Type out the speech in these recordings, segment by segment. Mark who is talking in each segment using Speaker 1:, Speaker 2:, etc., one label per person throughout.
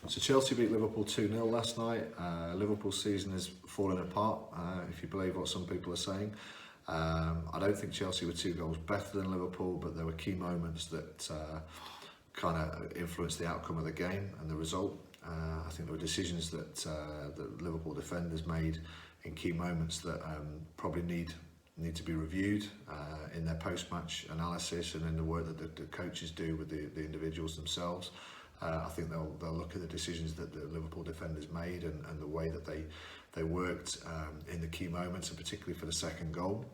Speaker 1: So Chelsea beat Liverpool 2-0 last night. Liverpool's season has fallen apart, if you believe what some people are saying. I don't think Chelsea were 2 goals better than Liverpool, but there were key moments that kind of influenced the outcome of the game and the result. I think there were decisions that the Liverpool defenders made in key moments that probably need to be reviewed in their post-match analysis and in the work that the coaches do with the individuals themselves. I think they'll look at the decisions that the Liverpool defenders made and the way that they worked in the key moments, and particularly for the second goal.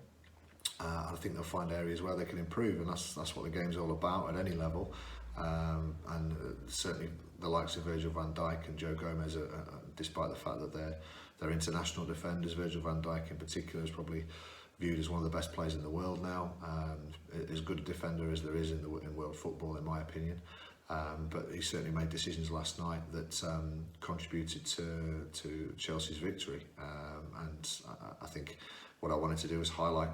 Speaker 1: I think they'll find areas where they can improve, and that's what the game's all about at any level. And certainly the likes of Virgil van Dijk and Joe Gomez, despite the fact that they're international defenders, Virgil van Dijk in particular is probably viewed as one of the best players in the world now, as good a defender as there is in world football, in my opinion. But he certainly made decisions last night that contributed to Chelsea's victory. And I think what I wanted to do was highlight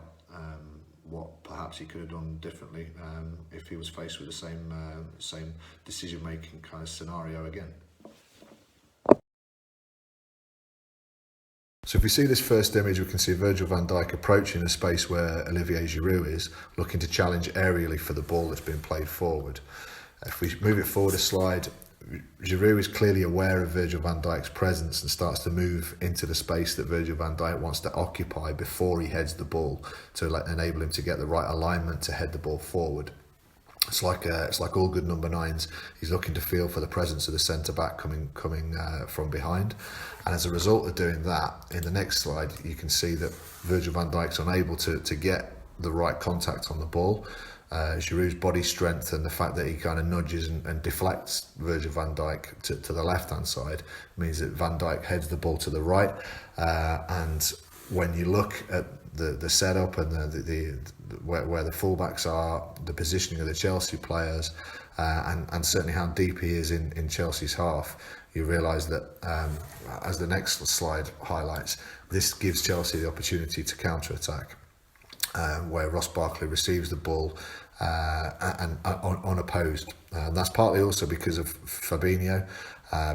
Speaker 1: what perhaps he could have done differently if he was faced with the same decision-making kind of scenario again. So if we see this first image, we can see Virgil van Dijk approaching a space where Olivier Giroud is, looking to challenge aerially for the ball that's been played forward. If we move it forward a slide, Giroud is clearly aware of Virgil van Dijk's presence and starts to move into the space that Virgil van Dijk wants to occupy before he heads the ball, to enable him to get the right alignment to head the ball forward. It's like all good number 9s. He's looking to feel for the presence of the centre back coming from behind, and as a result of doing that, in the next slide you can see that Virgil van Dijk's unable to get the right contact on the ball. Giroud's body strength and the fact that he kind of nudges and deflects Virgil van Dijk to the left-hand side means that Van Dijk heads the ball to the right. And when you look at the setup and where the fullbacks are, the positioning of the Chelsea players, and certainly how deep he is in Chelsea's half, you realise that, as the next slide highlights, this gives Chelsea the opportunity to counter-attack. Where Ross Barkley receives the ball and unopposed. That's partly also because of Fabinho,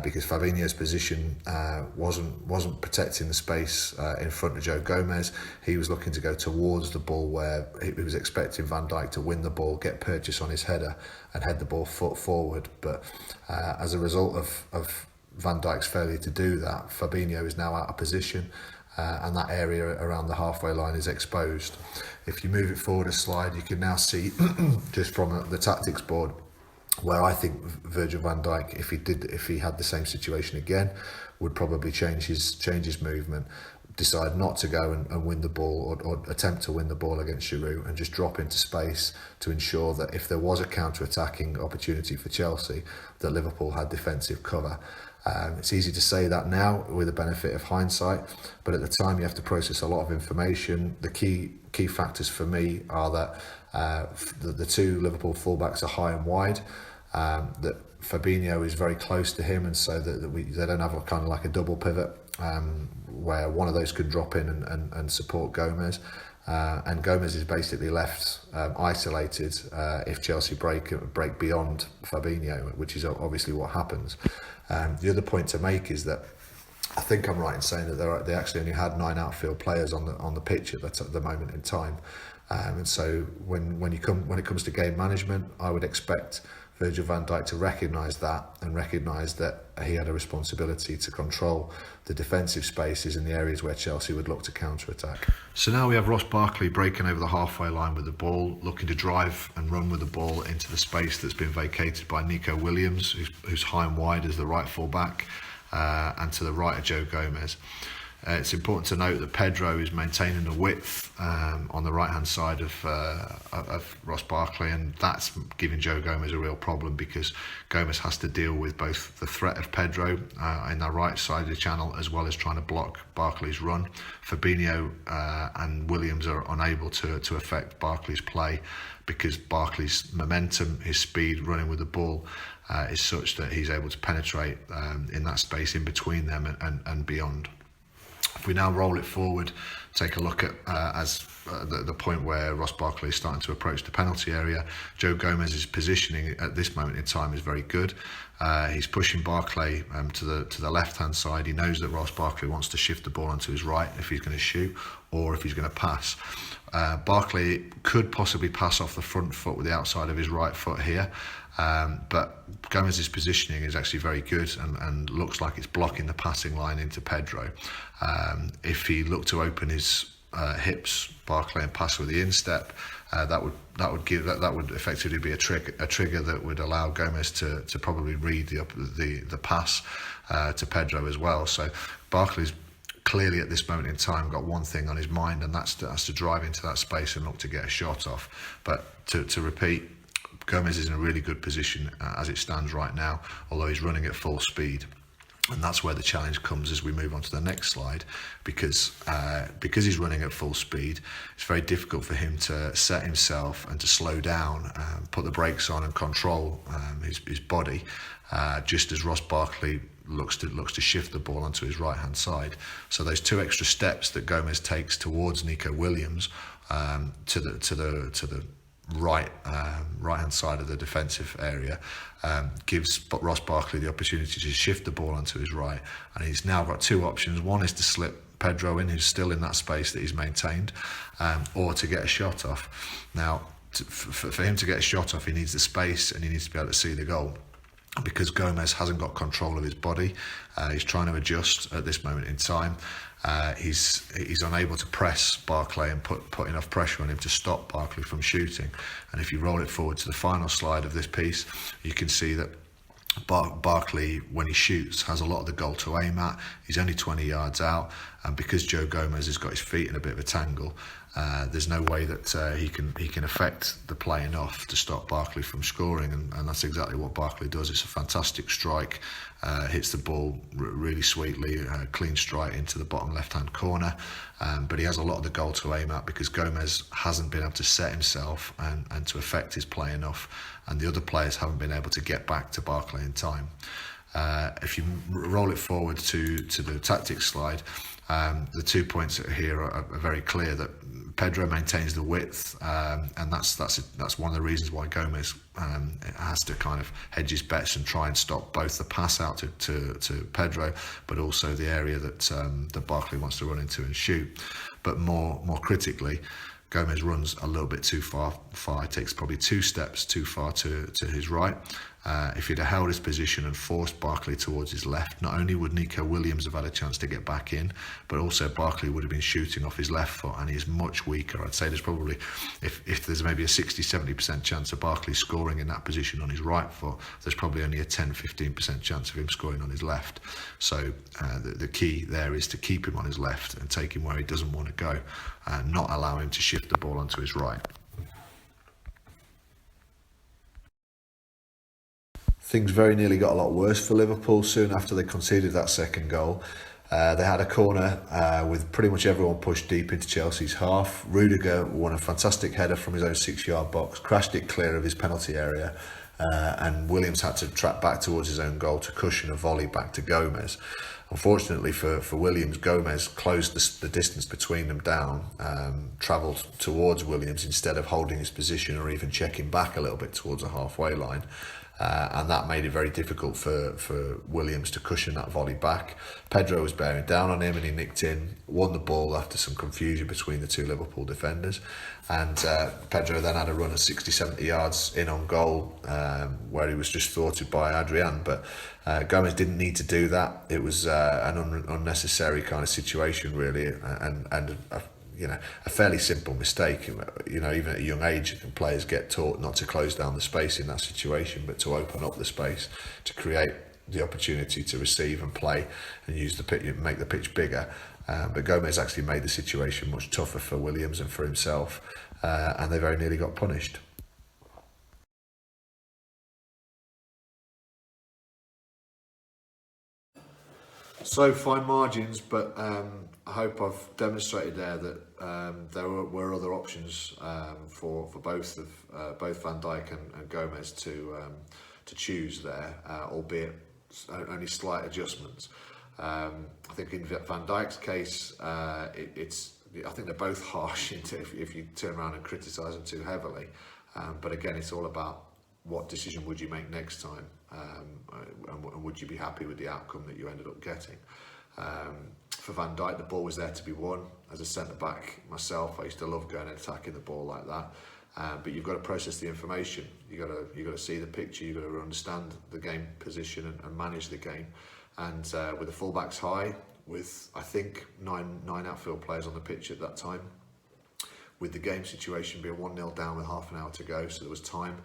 Speaker 1: because Fabinho's position wasn't protecting the space in front of Joe Gomez. He was looking to go towards the ball where he was expecting Van Dijk to win the ball, get purchase on his header and head the ball foot forward. But as a result of Van Dijk's failure to do that, Fabinho is now out of position. And that area around the halfway line is exposed. If you move it forward a slide, you can now see just from the tactics board where I think Virgil van Dijk, if he had the same situation again, would probably change his movement, decide not to go and win the ball or attempt to win the ball against Giroud and just drop into space to ensure that if there was a counter-attacking opportunity for Chelsea, that Liverpool had defensive cover. It's easy to say that now with the benefit of hindsight, but at the time you have to process a lot of information. The key factors for me are that the 2 Liverpool fullbacks are high and wide, that Fabinho is very close to him, and so that they don't have a kind of like a double pivot where one of those could drop in and support Gomez. And Gomez is basically left isolated if Chelsea break beyond Fabinho, which is obviously what happens. The other point to make is that I think I'm right in saying that they actually only had 9 outfield players on the pitch at the moment in time, and so when it comes to game management, I would expect Virgil van Dijk to recognise that and recognise that he had a responsibility to control the defensive spaces in the areas where Chelsea would look to counter-attack. So now we have Ross Barkley breaking over the halfway line with the ball, looking to drive and run with the ball into the space that's been vacated by Nico Williams, who's high and wide as the right full-back, and to the right of Joe Gomez. It's important to note that Pedro is maintaining the width on the right-hand side of Ross Barkley, and that's giving Joe Gomez a real problem because Gomez has to deal with both the threat of Pedro in the right side of the channel as well as trying to block Barkley's run. Fabinho and Williams are unable to affect Barkley's play because Barkley's momentum, his speed running with the ball is such that he's able to penetrate in that space in between them and beyond. If we now roll it forward, take a look at the point where Ross Barkley is starting to approach the penalty area. Joe Gomez's positioning at this moment in time is very good. He's pushing Barkley to the left-hand side. He knows that Ross Barkley wants to shift the ball onto his right if he's going to shoot or if he's going to pass. Barkley could possibly pass off the front foot with the outside of his right foot here, but Gomez's positioning is actually very good and looks like it's blocking the passing line into Pedro. If he looked to open his hips, Barkley, and pass with the instep, that would effectively be a trigger that would allow Gomez to probably read the pass to Pedro as well. So Barkley's clearly at this moment in time got one thing on his mind, and that's to drive into that space and look to get a shot off. But to repeat, Gomez is in a really good position as it stands right now, although he's running at full speed. And that's where the challenge comes as we move on to the next slide, because he's running at full speed, it's very difficult for him to set himself and to slow down, put the brakes on and control his body, just as Ross Barkley looks to shift the ball onto his right hand side. So those 2 extra steps that Gomez takes towards Nico Williams to the right hand side of the defensive area gives Ross Barkley the opportunity to shift the ball onto his right, and he's now got 2 options. One is to slip Pedro in, who's still in that space that he's maintained, or to get a shot off. Now for him to get a shot off, he needs the space and he needs to be able to see the goal. Because Gomez hasn't got control of his body, he's trying to adjust at this moment in time. He's unable to press Barkley and put enough pressure on him to stop Barkley from shooting. And if you roll it forward to the final slide of this piece, you can see that Barkley, when he shoots, has a lot of the goal to aim at. He's only 20 yards out, and because Joe Gomez has got his feet in a bit of a tangle, there's no way that he can affect the play enough to stop Barkley from scoring, and that's exactly what Barkley does. It's a fantastic strike, hits the ball really sweetly, clean strike into the bottom left-hand corner, but he has a lot of the goal to aim at because Gomez hasn't been able to set himself and to affect his play enough, and the other players haven't been able to get back to Barkley in time. If you roll it forward to the tactics slide, the 2 points here are very clear. That Pedro maintains the width, and that's one of the reasons why Gomez has to kind of hedge his bets and try and stop both the pass out to Pedro, but also the area that Barkley wants to run into and shoot. But more critically, Gomez runs a little bit too far. It takes probably 2 steps too far to his right. If he'd have held his position and forced Barkley towards his left, not only would Nico Williams have had a chance to get back in, but also Barkley would have been shooting off his left foot, and he's much weaker. I'd say there's probably, if there's maybe a 60-70% chance of Barkley scoring in that position on his right foot, there's probably only a 10-15% chance of him scoring on his left. So the key there is to keep him on his left and take him where he doesn't want to go, and not allow him to shift the ball onto his right. Things very nearly got a lot worse for Liverpool soon after they conceded that second goal. They had a corner with pretty much everyone pushed deep into Chelsea's half. Rudiger won a fantastic header from his own 6-yard box, crashed it clear of his penalty area, and Williams had to track back towards his own goal to cushion a volley back to Gomez. Unfortunately for Williams, Gomez closed the distance between them down, travelled towards Williams instead of holding his position or even checking back a little bit towards the halfway line. And that made it very difficult for Williams to cushion that volley back. Pedro was bearing down on him and he nicked in, won the ball after some confusion between the 2 Liverpool defenders, and Pedro then had a run of 60-70 yards in on goal, where he was just thwarted by Adrian, but Gomez didn't need to do that. It was an unnecessary kind of situation really, and a fairly simple mistake. Even at a young age, players get taught not to close down the space in that situation, but to open up the space to create the opportunity to receive and play and use the pitch, make the pitch bigger. But Gomez actually made the situation much tougher for Williams and for himself, and they very nearly got punished. So fine margins, but I hope I've demonstrated there that there were other options for both Van Dijk and Gomez to choose there, albeit only slight adjustments. I think in Van Dijk's case, I think they're both harsh if you turn around and criticise them too heavily. But again, it's all about what decision would you make next time, and would you be happy with the outcome that you ended up getting. For Van Dijk, the ball was there to be won. As a centre back myself, I used to love going and attacking the ball like that. But you've got to process the information. You've got to see the picture. You've got to understand the game position and manage the game. And with the fullbacks high, with I think nine outfield players on the pitch at that time, with the game situation being 1-0 down with half an hour to go, so there was time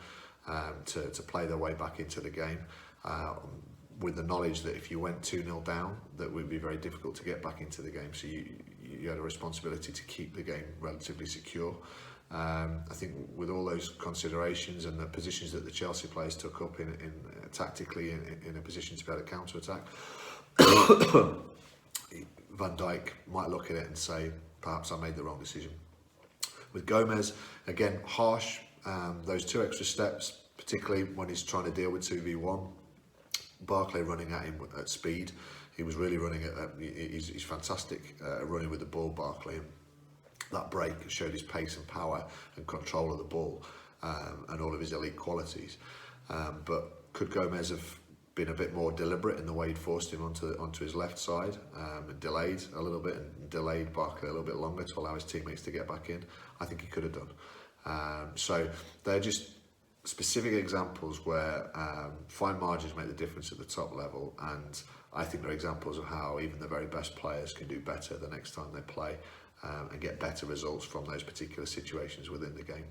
Speaker 1: to play their way back into the game. With the knowledge that if you went 2-0 down, that would be very difficult to get back into the game. So you had a responsibility to keep the game relatively secure. I think with all those considerations and the positions that the Chelsea players took up in tactically in a position to be able to counter-attack, Van Dijk might look at it and say, perhaps I made the wrong decision. With Gomez, again, harsh, those 2 extra steps, particularly when he's trying to deal with 2v1. Barkley running at him at speed. He was really running he's fantastic running with the ball, Barkley. And that break showed his pace and power and control of the ball, and all of his elite qualities. But could Gomez have been a bit more deliberate in the way he'd forced him onto his left side, and delayed a little bit and delayed Barkley a little bit longer to allow his teammates to get back in? I think he could have done. So they're just specific examples where fine margins make the difference at the top level, and I think they're examples of how even the very best players can do better the next time they play, and get better results from those particular situations within the game.